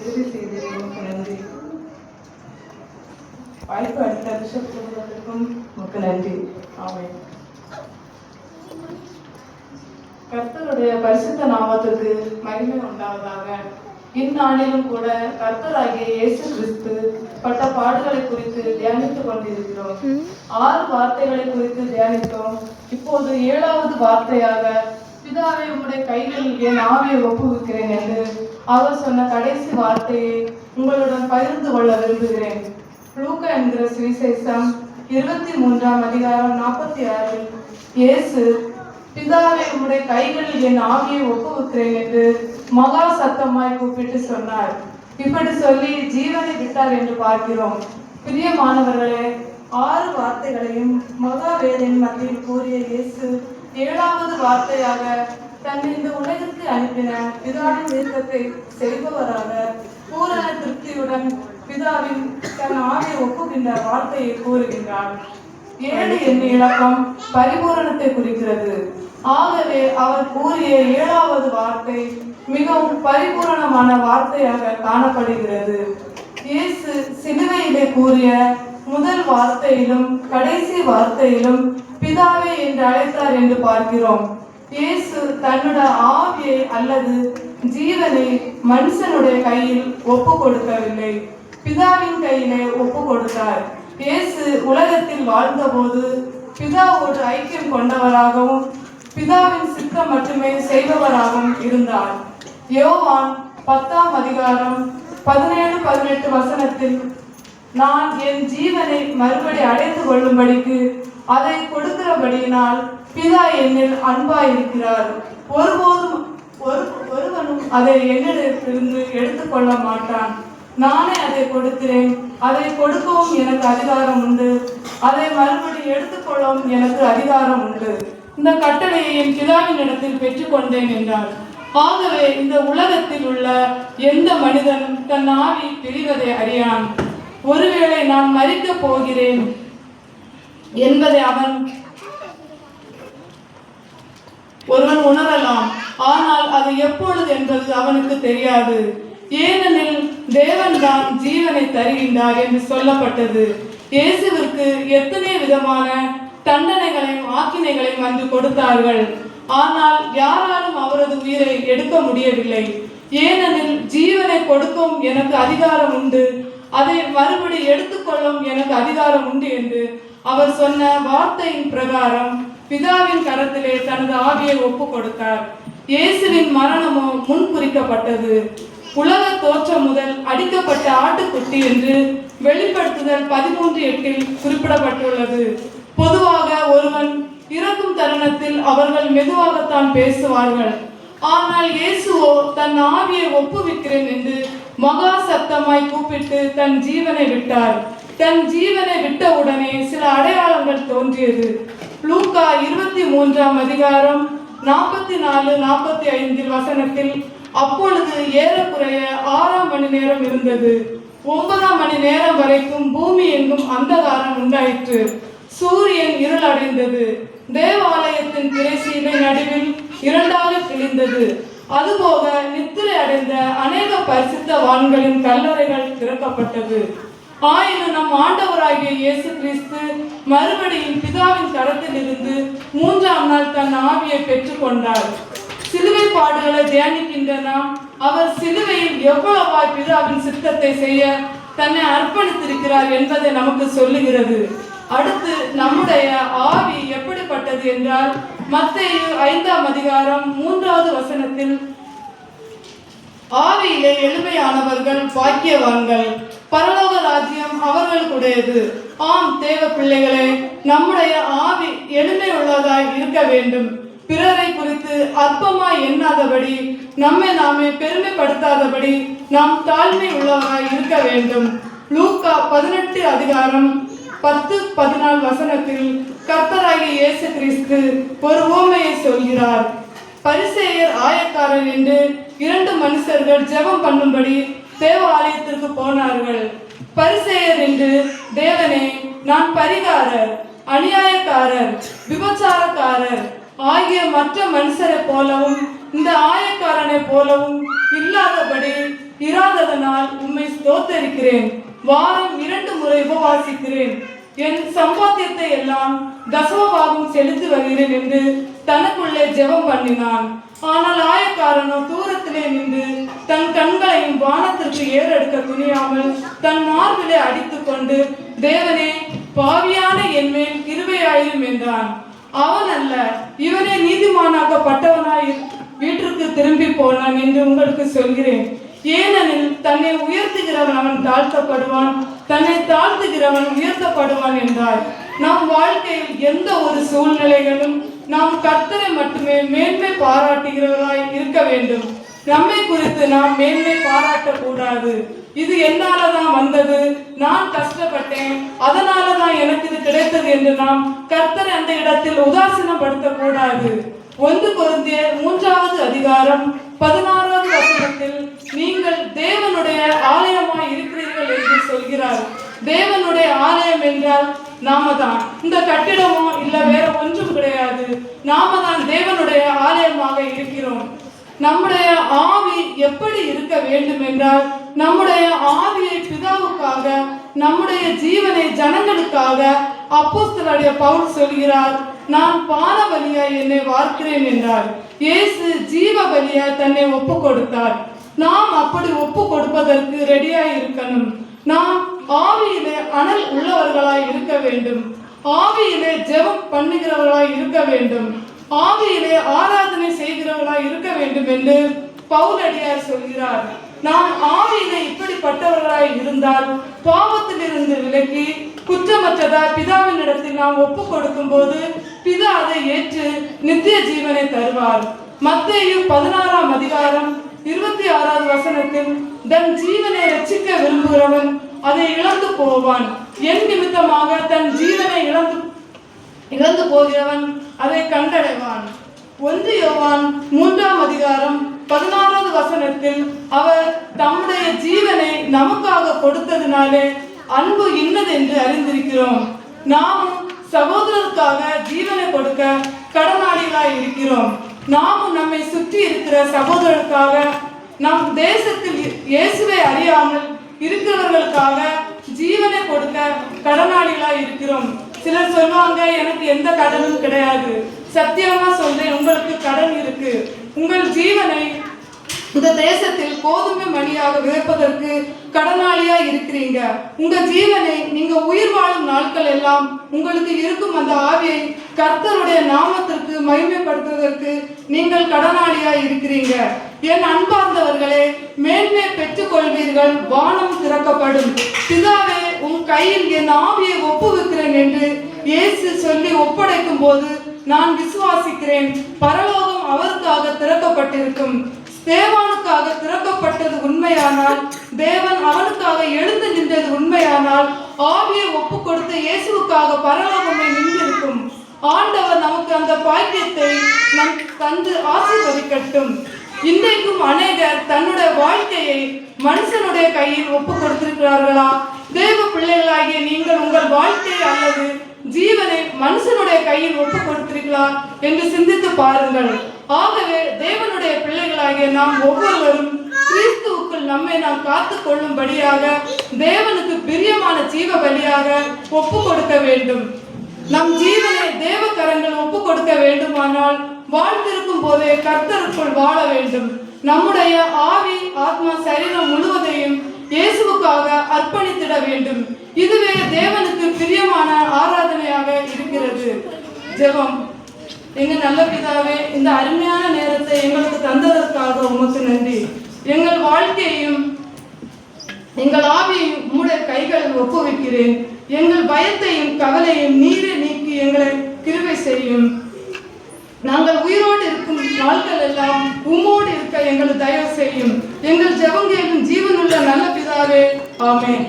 உதவி செய்தீர்கள், உமக்கு நன்றி. வாய்ப்பு அளித்த பிஷப் குடும்பத்திற்கும் உமக்கு நன்றி. ஆமென். கர்த்தருடைய பரிசுத்த நாமத்திற்கு மகிமை உண்டாவதாக. இந்நாளிலும் கூட கர்த்தராகிய இயேசு கிறிஸ்து பட்ட பாடுகளை குறித்து தியானித்துக் கொண்டிருக்கிறோம். 6 வார்த்தைகளை குறித்து தியானித்தோம். இப்போது 7வது வார்த்தையாக, பிதாவே உம்முடைய கைகளில் என் ஆவியை ஒப்புவிக்கிறேன் என்று அவர் சொன்ன கடைசி வார்த்தையை உங்களுடன் பகிர்ந்து கொள்ள விரும்புகிறேன். லூக்கா என்கிற சுவிசேஷம் 23ஆம் அதிகாரம் 46 இயேசு, பிதாவே உம்முடைய கைகளில் என் ஆவியை ஒப்புவிக்கிறேன் என்று மகா சத்தமாய் கூப்பிட்டு சொன்னார். இப்படி சொல்லி ஜீவனை விட்டார் என்று பார்க்கிறோம். பிரியமானவர்களே, 6 வார்த்தைகளையும் மகா வேதனையின் மத்தியில் கூறிய இயேசு 7வது வார்த்தையாக தன்னை இந்த உலகிற்கு அனுப்பின பிதாவின் விருப்பத்தை செய்பவராக பூரண திருப்தியுடன் பிதாவின் தன் ஆவியை ஒப்புகின்ற வார்த்தையை கூறுகின்றார். 7 என்ற இலக்கம் பரிபூரணத்தை குறிக்கிறது. ஆகவே அவர் கூறிய 7வது வார்த்தை மிகவும் பரிபூரணமான வார்த்தையாக காணப்படுகிறது. இயேசு சிலுவையிலே கூறிய முதல் வார்த்தையிலும் கடைசி வார்த்தையிலும் பிதாவே என்று அழைத்தார் என்று பார்க்கிறோம். இயேசு தன்னுடைய ஆவியை அல்லது ஜீவனை மனுஷனுடைய கையில் ஒப்பு கொடுக்கவில்லை, பிதாவின் கையிலே ஒப்பு கொடுத்தார். இயேசு உலகத்தில் வாழ்ந்தபோது பிதாவோடு ஐக்கியம் கொண்டவராகவும் பிதாவின் சித்தம் மட்டுமே செய்பவராகவும் இருந்தார். யோவான் 10ஆம் அதிகாரம் 17-18 வசனத்தில், நான் என் ஜீவனை மறுபடி அடைந்து கொள்ளும்படிக்கு அதை கொடுக்கிறபடியினால் பிதா என்னில் அன்பாயிருக்கிறார். ஒருவனும் அதை என்னிடத்திலிருந்து எடுத்துக்கொள்ள மாட்டான். நானே அதை கொடுக்கிறேன். அதை கொடுக்கவும் எனக்கு அதிகாரம் உண்டு, அதை மறுபடி எடுத்துக்கொள்ளவும் எனக்கு அதிகாரம் உண்டு. இந்த கட்டளையை என் பிதாவின் இடத்தில் பெற்றுக்கொண்டேன் என்றார். ஆகவே இந்த உலகத்தில் உள்ள எந்த மனிதனும் தன் ஆவி பிரிவதை அறியான். ஒருவேளை நான் மரிக்கப் போகிறேன் என்பதை ஒருவன் உணரலாம், ஆனால் அது எப்பொழுது என்பது அவனுக்கு தெரியாது. ஏனெனில் தேவன் தான் ஜீவனை தருகின்றார் என்று சொல்லப்பட்டது. இயேசுவிற்கு எத்தனை விதமான தண்டனைகளையும் ஆக்கினைகளையும் வந்து கொடுத்தார்கள். ஆனால் யாராலும் அவரது உயிரை எடுக்க முடியவில்லை. ஏனெனில் ஜீவனை கொடுக்கும் எனக்கு அதிகாரம் உண்டு, அதை மறுபடி எடுத்துக்கொள்ளும் எனக்கு அதிகாரம் உண்டு என்று அவர் சொன்ன வார்த்தையின் பிரகாரம் பிதாவின் கரத்திலே தனது ஆவியை ஒப்பு கொடுத்தார். இயேசுவின் மரணமோ முன் குறிக்கப்பட்டது. உலக தோற்றம் முதல் அடிக்கப்பட்ட ஆட்டுக்குட்டி என்று வெளிப்படுத்துதல் 13:8 குறிப்பிடப்பட்டுள்ளது. பொதுவாக ஒருவன் இறக்கும் தருணத்தில் அவர்கள் மெதுவாகத்தான் பேசுவார்கள். ஆனால் இயேசுவோ தன் ஆவியை ஒப்புவிக்கிறேன் என்று மகா சத்தமாய் கூப்பிட்டு தன் ஜீவனை விட்டார். தன் ஜீவனை விட்ட உடனே சில அடையாளங்கள் தோன்றியது. லூக்கா 23ஆம் அதிகாரம் 44-45 வசனத்தில், அப்பொழுது ஏறக்குறைய 6ஆம் மணி நேரம் இருந்தது. 9ஆம் மணி நேரம் வரைக்கும் பூமி எங்கும் அந்தகாரம் உண்டாயிற்று. சூரியன் இருளடைந்தது. தேவாலயத்தின் திரைச்சீலை நடுவில் 2ஆக கிழிந்தது. அதுபோக நித்திரை அடைந்த அநேக பரிசுத்தவான்களின் கல்லறைகள் திறக்கப்பட்டது. ஆயினும் நம் ஆண்டவராகிய இயேசு கிறிஸ்து மறுபடியும் பிதாவின் கரத்தில் இருந்து 3ஆம் நாள் தன் ஆவியை பெற்றுக்கொண்டார். சிலுவை பாடுகளை தியானிக்கின்ற நாம் அவர் சிலுவையில் எவ்வளவாய் பிதாவின் சித்தத்தை செய்ய தன்னை அர்ப்பணித்திருக்கிறார் என்பதை நமக்கு சொல்லுகிறது. அடுத்து நம்முடைய ஆவி எப்படிப்பட்டது என்றால், மத்தேயு 5ஆம் அதிகாரம் 3வது வசனத்தில், ஆவியிலே எளிமையானவர்கள் பாக்கியவான்கள், பரலோக ராஜ்யம் அவர்களுடையது. ஆம் தேவ பிள்ளைகளே, நம்முடைய ஆவி எளிமை உள்ளதாய் இருக்க வேண்டும். பிறரை குறித்து அற்பமாய் எண்ணாதபடி, நம்மை நாமே பெருமைப்படுத்தாதபடி நாம் தாழ்மை உள்ளவராய் இருக்க வேண்டும். லூக்கா 18 அதிகாரம் 10-14 வசனத்தில் கர்த்தராகிய இயேசு கிறிஸ்து ஒரு உவமையை சொல்கிறார். பரிசேயர் ஆயக்காரர் என்று 2 மனுஷர்கள் ஜெபம் பண்ணும்படி தேவாலயத்திற்கு போனார்கள். பரிசேயர் என்று, தேவனே, நான் பரிகாரர், அநியாயக்காரர், விபச்சாரக்காரர் ஆகிய மற்ற மனுஷரை போலவும் இந்த ஆயக்காரனை போலவும் இல்லாதபடி இராததனால் உம்மை ஸ்தோத்தரிக்கிறேன். வாரம் 2 முறை உபவாசிக்கிறேன். என் சம்பாத்தியத்தை எல்லாம் தசமபாகம் செலுத்தி வருகிறேன் என்று தனக்குள்ளே ஜெபம் பண்ணினான். ஆனால் ஆயக்காரனோ தூரத்திலே நின்று தன் கண்களையும் வானத்திற்கு ஏறெடுக்க துணியாமல் தன் மார்பிலே அடித்துக் கொண்டு, தேவனே, பாவியான என் மேல் கிருபையாயிரும் என்றான். அவன் அல்ல, இவனே நீதிமானாக்கப்பட்டவனாய் வீட்டிற்கு திரும்பி போனான் என்று உங்களுக்கு சொல்கிறேன். ஏனெனில் தன்னை உயர்த்துகிறவன் அவன் தாழ்த்தப்படுவான், தன்னை தாழ்த்துகிறவன் உயர்த்தப்படுவான் என்றார். நம் வாழ்க்கையில் எந்த ஒரு சூழ்நிலைகளும் நாம் கர்த்தரை மட்டுமே மேன்மை பாராட்டுகிறவர்களாய் இருக்க வேண்டும். நம்மை குறித்து நாம் மேன்மை பாராட்டக்கூடாது. இது என்னாலதான் வந்தது, நான் கஷ்டப்பட்டேன், அதனாலதான் எனக்கு இது கிடைத்தது என்று நாம் கர்த்தரை அந்த இடத்தில் உதாசீனப்படுத்தக்கூடாது. 1 கொரிந்தியர் 3வது அதிகாரம் 16வது வசனத்தில் நீங்கள் தேவனுடைய ஆலயமாய் இருக்கிறீர்கள் என்று சொல்கிறார். தேவனுடைய ஆலயம் என்றால் நாம தான். இந்த கட்டிடமோ இல்ல வேற ஒன்றும் கிடையாது. நாம தான் தேவனுடைய ஆலயமாக இருக்கிறோம். நம்முடைய ஆவி எப்படி இருக்க வேண்டும் என்றால், நம்முடைய ஆவியை பிதாவுக்காக, நம்முடைய ஜீவனை ஜனங்களுக்காக அப்போஸ்தலனாகிய பவுல் சொல்கிறார், நான் பான பலியாய் என்னை வார்க்கிறேன் என்றார். இயேசு ஜீவ பலியாய் தன்னை ஒப்பு கொடுத்தார். நாம் அப்படி ஒப்பு கொடுப்பதற்கு ரெடியாய் இருக்கணும். நாம் ஆவியிலே அனல் உள்ளவர்களாய் இருக்க வேண்டும். ஆவியிலே ஜெபம் பண்ணுகிறவர்களாய் இருக்க வேண்டும். ஆவியிலே ஆராதனை செய்கிறவர்களாய் இருக்க வேண்டும் என்று பவுலடியார் சொல்கிறார். நாம் ஆவியிலே இப்படிப்பட்டவர்களாய் இருந்தால் பாவத்திலிருந்து விலகி குற்றமற்றதாய் பிதாவின் இடத்தில் நாம் ஒப்பு கொடுக்கும் போது பிதா அதை ஏற்று நித்திய ஜீவனை தருவார். மத்தேயு 16ஆம் அதிகாரம் 26வது வசனத்தில், தன் ஜீவனை ரட்சிக்க விரும்புகிறவன் அதை இழந்து போவான், என் நிமித்தமாக தன் ஜீவனை இழந்து போகிறவன் அதை கண்டடைவான். 1 யோவான் 3ஆம் அதிகாரம் 16வது வசனத்தில், அவர் தம்முடைய ஜீவனை நமக்காக கொடுத்ததினாலே அன்பு இன்னதென்று அறிந்திருக்கிறோம். நாமும் சகோதரருக்காக ஜீவனை கொடுக்க கடனாளிகளாய் இருக்கிறோம். நாமும் நம்மை சுற்றி இருக்கிற சகோதரருக்காக, நம் தேசத்தில் இயேசுவை அறியாமல் இருக்கிறவர்களுக்காக ஜீவனை கொடுக்க கடனாளிகளாய் இருக்கிறோம். சிலர் சொல்லுவாங்க, எனக்கு எந்த கடனும் கிடையாது. சத்தியமா சொல்றேன், உங்களுக்கு கடன் இருக்கு. உங்கள் ஜீவனை இந்த தேசத்தில் கோதுமை மணியாக விதைப்பதற்கு கடனாளியா இருக்கிறீங்க. உங்க ஜீவனை நீங்க உயிர் வாழும் நாட்கள் எல்லாம் உங்களுக்கு இருக்கும் அந்த ஆவியை கர்த்தருடைய நாமத்திற்கு மகிமைப்படுத்துவதற்கு நீங்கள் கடனாளியா இருக்கிறீங்க. என் அன்பார்ந்தவர்களே, மேன்மை பெற்றுக் கொள்வீர்கள், வானம் திறக்கப்படும். பிதாவே, உன் கையில் என் ஆவியை ஒப்புவிக்கிறேன் என்று இயேசு சொல்லி ஒப்படைக்கும் போது நான் விசுவாசிக்கிறேன், பரலோகம் அவருக்காக திறக்கப்பட்டிருக்கும். தேவானுக்காக திறக்கப்பட்டது உண்மையானால், தேவன் அவனுக்காக எழுந்து நின்றது உண்மையானால், ஆவியை ஒப்பு கொடுத்த இயேசுவுக்காக பரலோகமே நின்றிருக்கும். ஆண்டவர் நமக்கு அந்த பாக்கியத்தை நம் தந்து ஆசீர்வதிக்கட்டும். இன்றைக்கும் அநேகர் தன்னுடைய வாழ்க்கையை மனுஷனுடைய கையில் ஒப்பு கொடுத்திருக்கிறார்களா? தேவ பிள்ளைகளாகிய நீங்கள் உங்கள் வாழ்க்கையை அல்லது ஜீவனை மனுஷனுடைய கையில் ஒப்பு கொடுத்திருக்கிறா என்று சிந்தித்து பாருங்கள். ஆகவே தேவனுடைய பிள்ளைகளாகிய நாம் ஒவ்வொருவரும் கிறிஸ்துவுக்குள் நம்மை நாம் காத்துக் கொள்ளும்படியாக தேவனுக்கு பிரியமான ஜீவ பலியாக ஒப்பு கொடுக்க வேண்டும். நம் ஜீவனை தேவ கரங்கள் ஒப்பு கொடுக்க வேண்டுமானால் வாழ்ந்திருக்கும் போதே கர்த்தருக்குள் வாழ வேண்டும். நம்முடைய ஆவி, ஆத்மா, சரீரம் முழுவதையும் இயேசுவுக்காக அர்ப்பணித்திட வேண்டும். இதுவே தேவனுக்கு பிரியமான ஆராதனையாக இருக்கிறது. ஜெபம். எங்க நல்ல பிதாவே, இந்த அருமையான நேரத்தை எங்களுக்கு தந்ததற்காக உமக்கு நன்றி. எங்கள் வாழ்க்கையையும் எங்கள் ஆவியையும் உம்முடைய கைகளில் ஒப்புவிக்கிறேன். எங்கள் பயத்தையும் கவலையும் நீரே நீக்கி எங்களை கிருபை செய்யும். நாங்கள் உயிரோடு இருக்கும் நாட்கள் எல்லாம் உம்மோடு இருக்க எங்களை தயவு செய்யும். எங்கள் ஜெபம் கேளும் ஜீவனுள்ள நல்ல பிதாவே, ஆமென்.